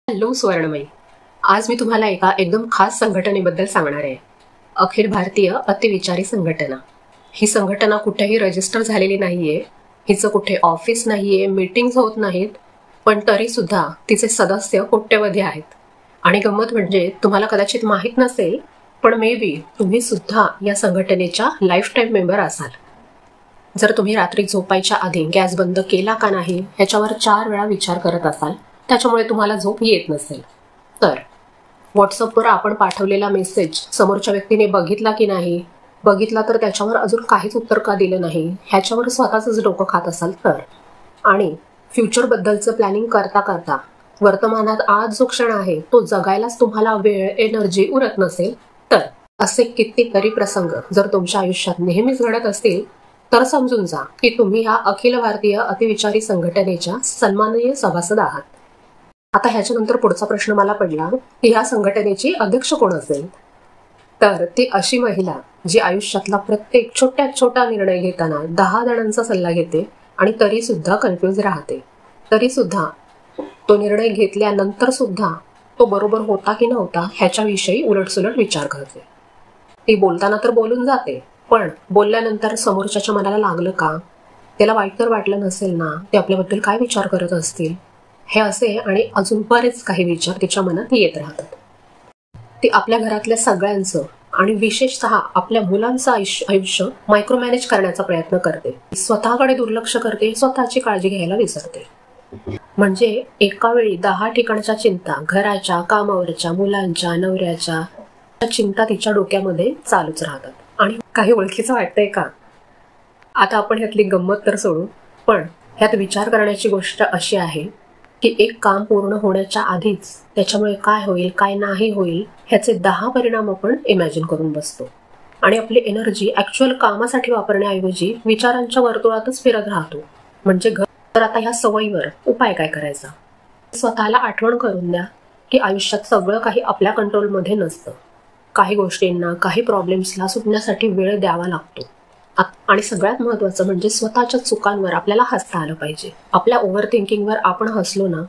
Hello स्वर्णमयी, आज मी तुम्हाला एका एकदम खास संघटनेबद्दल सांगणार आहे. अखिल भारतीय अतिविचारी संघटना. ही संघटना कुठेही रजिस्टर झालेली नाहीये, हिचं कुठे ऑफिस नाहीये, मीटिंग्स होत नाहीत, पण तरी सुद्धा तिचे सदस्य कोट्यवधी आहेत. आणि गंमत म्हणजे तुम्हाला कदाचित माहीत नसेल, पण मे बी तुम्ही सुद्धा या संघटनेच्या लाईफ टाईम मेंबर असाल. जर तुम्ही रात्री झोपायच्या आधी गॅस बंद केला का नाही ह्याच्यावर 4 वेळा विचार करत असाल, त्याच्यामुळे तुम्हाला झोप येत नसेल, तर व्हॉट्सअपवर आपण पाठवलेला मेसेज समोरच्या व्यक्तीने बघितला की नाही, बघितला तर त्याच्यावर अजून काहीच उत्तर का दिलं नाही ह्याच्यावर स्वतःच डोकं खात असाल तर, आणि फ्युचरबद्दलचं प्लॅनिंग करता करता वर्तमानात आज जो क्षण आहे तो जगायलाच तुम्हाला वेळ एनर्जी उरत नसेल, तर असे कितीतरी प्रसंग जर तुमच्या आयुष्यात नेहमीच घडत असतील तर समजून जा की तुम्ही ह्या अखिल भारतीय अतिविचारी संघटनेच्या सन्माननीय सभासद आहात. आता ह्याच्यानंतर पुढचा प्रश्न मला पडला की ह्या संघटनेची अध्यक्ष कोण असेल, तर ती अशी महिला जी आयुष्यातला प्रत्येक छोट्यात छोटा निर्णय घेताना 10 जणांचा सल्ला घेते आणि तरी सुद्धा कन्फ्युज राहते. तरी सुद्धा तो निर्णय घेतल्यानंतर सुद्धा तो बरोबर होता की नव्हता ह्याच्याविषयी उलटसुलट विचार करते. ती बोलताना तर बोलून जाते, पण बोलल्यानंतर समोरच्याच्या मनाला लागलं का, त्याला वाईट तर वाटलं नसेल ना, ते आपल्याबद्दल काय विचार करत असतील, हे असे आणि अजून बरेच काही विचार तिच्या मनात येत राहतात. ती आपल्या घरातल्या सगळ्यांचं आणि विशेषतः आपल्या मुलांचं आयुष्य मायक्रो मॅनेज करण्याचा प्रयत्न करते. स्वतःकडे दुर्लक्ष करते, स्वतःची काळजी घ्यायला विसरते. म्हणजे एका वेळी 10 ठिकाणच्या चिंता, घराच्या, कामावरच्या, मुलांच्या, नवऱ्याच्या चिंता तिच्या डोक्यामध्ये चालूच राहतात. आणि काही ओळखीचं वाटतंय का? आता आपण ह्यातली गंमत तर सोडू, पण ह्यात विचार करण्याची गोष्ट अशी आहे की एक काम पूर्ण होण्याच्या आधीच त्याच्यामुळे काय होईल काय नाही होईल ह्याचे 10 परिणाम आपण इमॅजिन करून बसतो आणि आपली एनर्जी ऍक्च्युअल कामासाठी वापरण्याऐवजी विचारांच्या वर्तुळातच फिरत राहतो. म्हणजे तर आता ह्या सवयीवर उपाय काय करायचा? स्वतःला आठवण करून द्या की आयुष्यात सगळं काही आपल्या कंट्रोलमध्ये नसतं. काही गोष्टींना, काही प्रॉब्लेम्सला सुटण्यासाठी वेळ द्यावा लागतो. आणि सगळ्यात महत्त्वाचं म्हणजे स्वतःच्या चुकांवर आपल्याला हसता आलं पाहिजे. आपल्या ओव्हर थिंकिंगवर आपण हसलो ना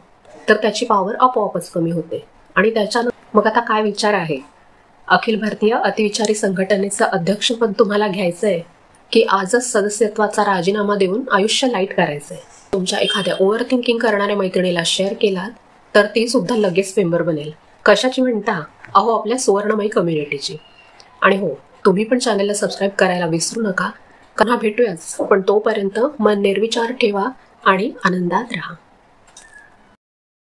तर त्याची पॉवर आपोआपच कमी होते. आणि त्याच्यानं मग आता काय विचार आहे? अखिल भारतीय अतिविचारी संघटनेचं अध्यक्षपद तुम्हाला घ्यायचंय की आजच सदस्यत्वाचा राजीनामा देऊन आयुष्य लाईट करायचंय? तुमच्या एखाद्या ओव्हर थिंकिंग करणाऱ्या मैत्रिणीला शेअर केलात तर ती सुद्धा लगेच मेंबर बनेल. कशाची म्हणता? अहो, आपल्या सुवर्णमयी कम्युनिटीची. आणि हो, तुम्ही पण चॅनलला सबस्क्राईब करायला विसरू नका. कारण भेटूयाच, पण तोपर्यंत मन निर्विचार ठेवा आणि आनंदात राहा.